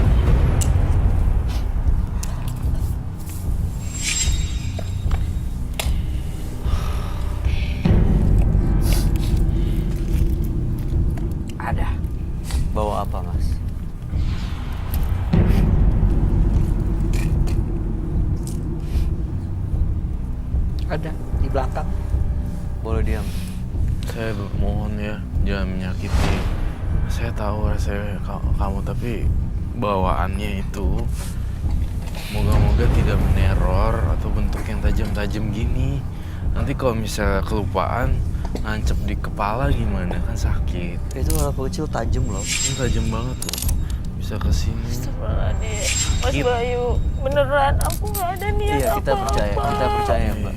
Ada. Bawa apa, Mas? Ada di belakang. Boleh diam. Saya mohon ya, jangan menyakiti. Saya tahu rasanya kamu, tapi bawaannya itu moga-moga tidak meneror atau bentuk yang tajam-tajam gini. Nanti kalau misalnya kelupaan, nancep di kepala gimana, kan sakit. Itu hal kecil tajam loh. Ini tajam banget loh, bisa ke sini. Astagfirullahaladzim. Mas Bayu, beneran aku nggak ada niat Iya, kita percaya, Mbak.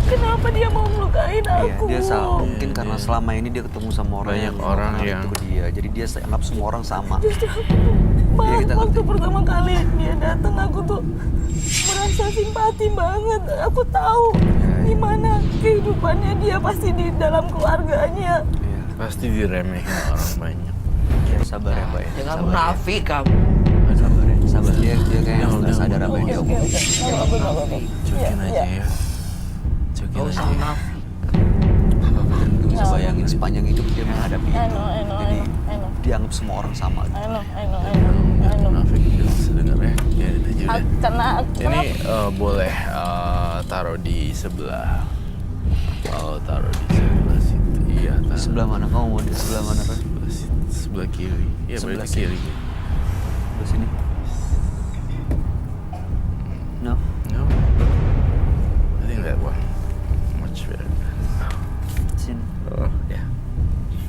Kenapa dia mau melukain Iya, aku? dia salah. Mungkin karena selama ini dia ketemu sama orang Banyak yang orang melakukan yang- itu ke dia. Jadi dia anggap semua orang sama. Justru aku tuh, Mas, Iya, kita waktu ngerti. pertama kali dia datang aku tuh merasa simpati banget. Aku tahu gimana kehidupannya dia pasti di dalam keluarganya. Iya. Pasti diremehin orang banyak. Ya, sabar ya, Mbak. Ya. Jangan Sabar ya. munafik kamu. Sabar ya. Sabar. Dia kayaknya Udah, nggak sadar apa yang dia omongin. Cuekin aja ya. Cuekin Gak aja usah ya. munafik. Gak bisa bayangin sepanjang hidup dia menghadapi itu. I Jadi know. dianggap semua orang sama. I know. Jangan munafik, udah sedengar ya. Biarin aja udah. Karena Ini boleh taruh di sebelah. Oh, taruh di sebelah situ. Iya, Di taruh. sebelah mana? Kamu mau di sebelah mana, Roy? Sebelah kiri. Iya, Sebelah berarti kiri. Di sini.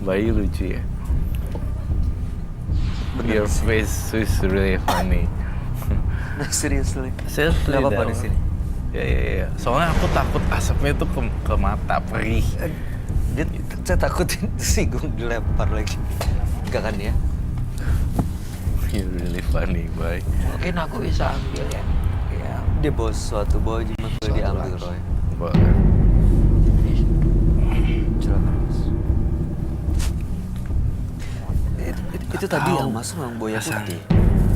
Bayu lucu ya. Bener Your sih. face is really funny. Nah, seriously. Seriously, Nggak apa-apa dah. di sini. Ya. Soalnya aku takut asapnya itu ke mata, perih. Dia, saya takutin singgung dilempar lagi. Enggak kan ya? You're really funny, Bay. Mungkin aku bisa ambil ya. Ya, dia bawa sesuatu, bawa jimat boleh diambil, Roy. Boleh. Silakan, Mas. Itu tadi yang Mas memang boya putih.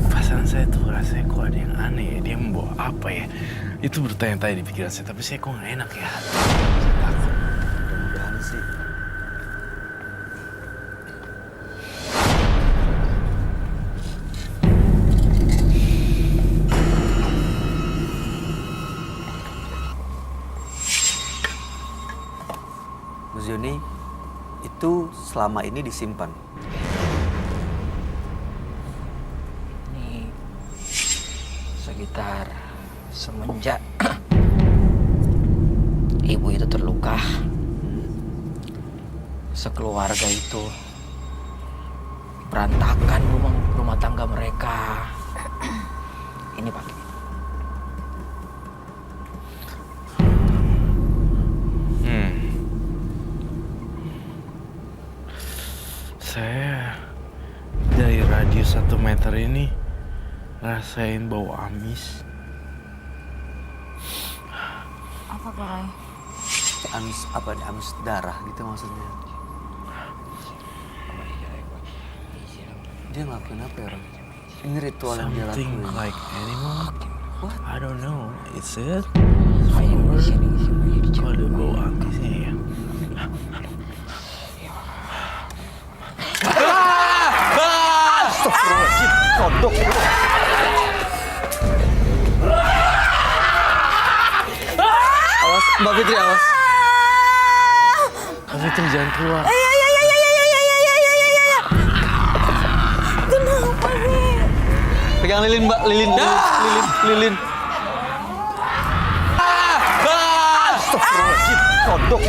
Pasangan saya tuh rasanya kok ada yang aneh ya. Dia membawa apa ya? Itu bertanya-tanya di pikiran saya, tapi saya kok nggak enak ya. Saya takut. Mudah-mudahan sih. Mas Joni, itu selama ini disimpan. Ini sekitar semenjak ibu itu terluka, sekeluarga itu berantakan rumah tangga mereka. Ini Pak. Saya dari radius 1 meter ini rasain bau amis. Apa kok, Roy? Amis apa nih? Amis darah gitu maksudnya. Dia ngelakuin apa ya, Roy? Ini ritual yang dia Something lakuin. like animal. What? I don't know. Is it? Ayo di sini, Kok ada bau amisnya ya? Kodok. Awas, Mbak Fitri, awas. Kak Fitri jangan keluar. Iya. Kenapa sih? Pegang lilin, Mbak. Lilin. Astagfirullahaladzim. Kodok.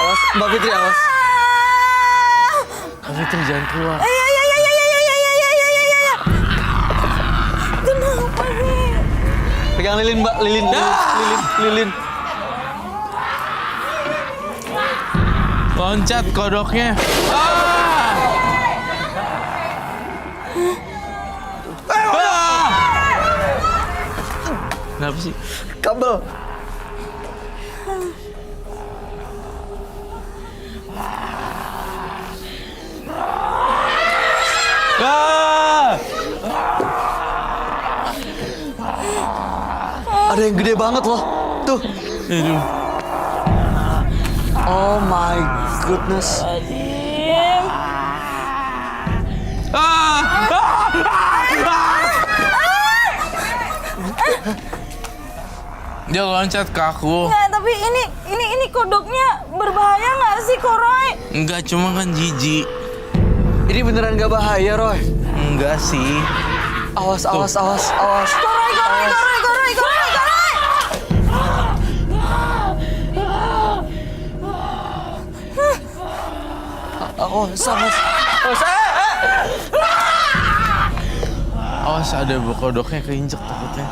Awas, Mbak Fitri, awas. Kak Fitri jangan keluar. Iya. Kenapa sih? Pegang lilin, Mbak. Lilin. Loncat kodoknya. Kenapa sih? Kabel. Ada yang gede banget loh. Tuh. Aduh. Oh my goodness. Dia loncat ke aku. Nggak, tapi ini kodoknya berbahaya nggak sih, Roy? Enggak, cuma kan jijik. Ini beneran gak bahaya, Roy. Enggak sih. Awas. Roy. Oh, sama. Awas ada kodoknya keinjek takutnya.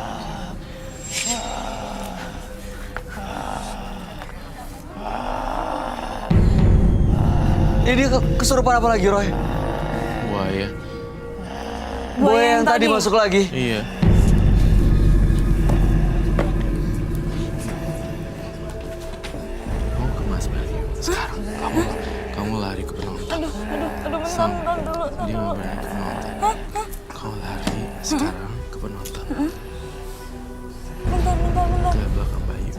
Ini kesurupan apa lagi, Roy? Buaya. Buaya yang tadi masuk lagi. Iya. Kamu ke Mas Bayu. Sekarang kamu lari ke penonton. Aduh, bentar dulu. Dia mau berani ke penonton. Kamu lari sekarang ke penonton. Bentar. Ke belakang Bayu.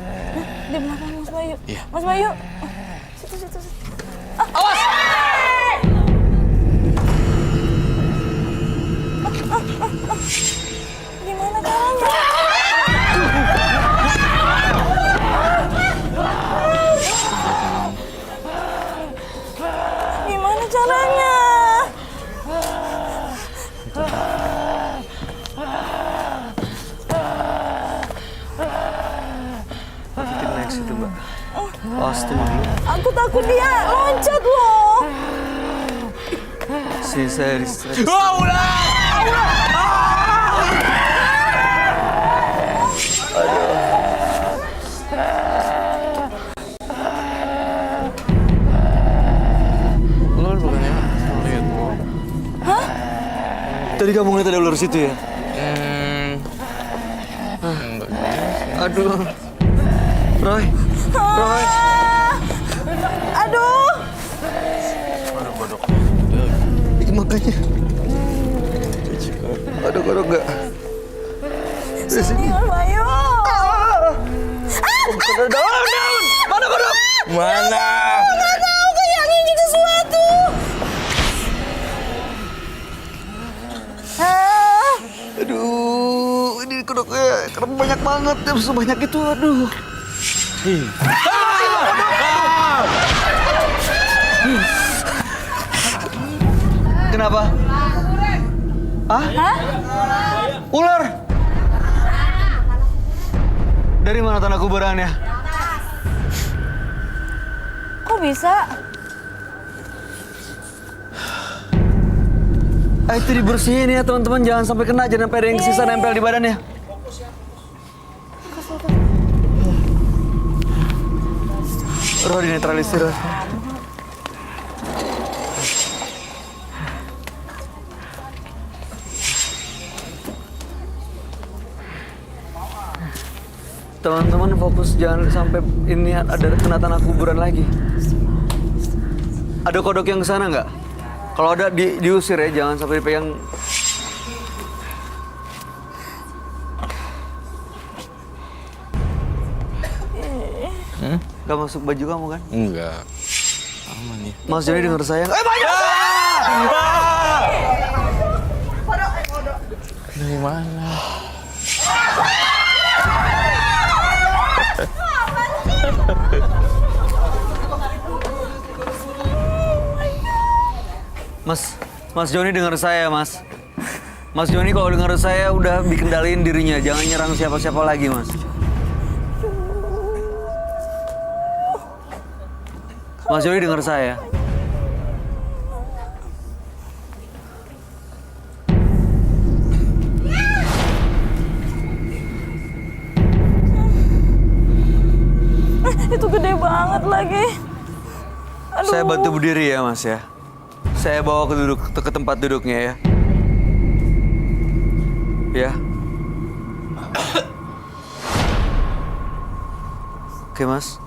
Di belakang Mas Bayu. Iya. Mas Bayu. Situ. Gimana caranya? Gimana caranya? Kita naik situ. takut dia loncat loh. Sini saya distress. Lo bukannya lihat gua. Tadi kamu ngeliat ada ular situ ya? Enggak. Aduh. Roy. Roy. Aduh. Makanya. Aduh, kodok enggak. Di sini. Ayo. Daun. Mana kodok? Mana? Nggak tahu kayak ngingin sesuatu. Aduh, ini kodoknya karena banyak banget, sebanyak itu, aduh. Kenapa? Hah? Ular? Dari mana tanah kuburannya? Kok bisa? Itu dibersihin ya teman-teman, jangan sampai kena, jangan sampai ada yang sisa nempel di badannya. Roh dinetralisir. Teman-teman fokus, jangan sampai ini ada kena tanah kuburan lagi. Ada kodok yang kesana nggak? Kalau ada diusir ya, jangan sampai dipegang. Gak masuk baju kamu kan? Enggak. Aman ya. Mas Joni denger saya. Banyak! Dari mana? Mas Joni dengar saya, Mas. Mas Joni kalau dengar saya udah dikendaliin dirinya, jangan nyerang siapa-siapa lagi, Mas. Mas Joni dengar saya. Itu gede banget lagi. Aduh. Saya bantu berdiri ya, Mas ya. Saya bawa ke tempat duduknya ya. Ya. Oke, Mas.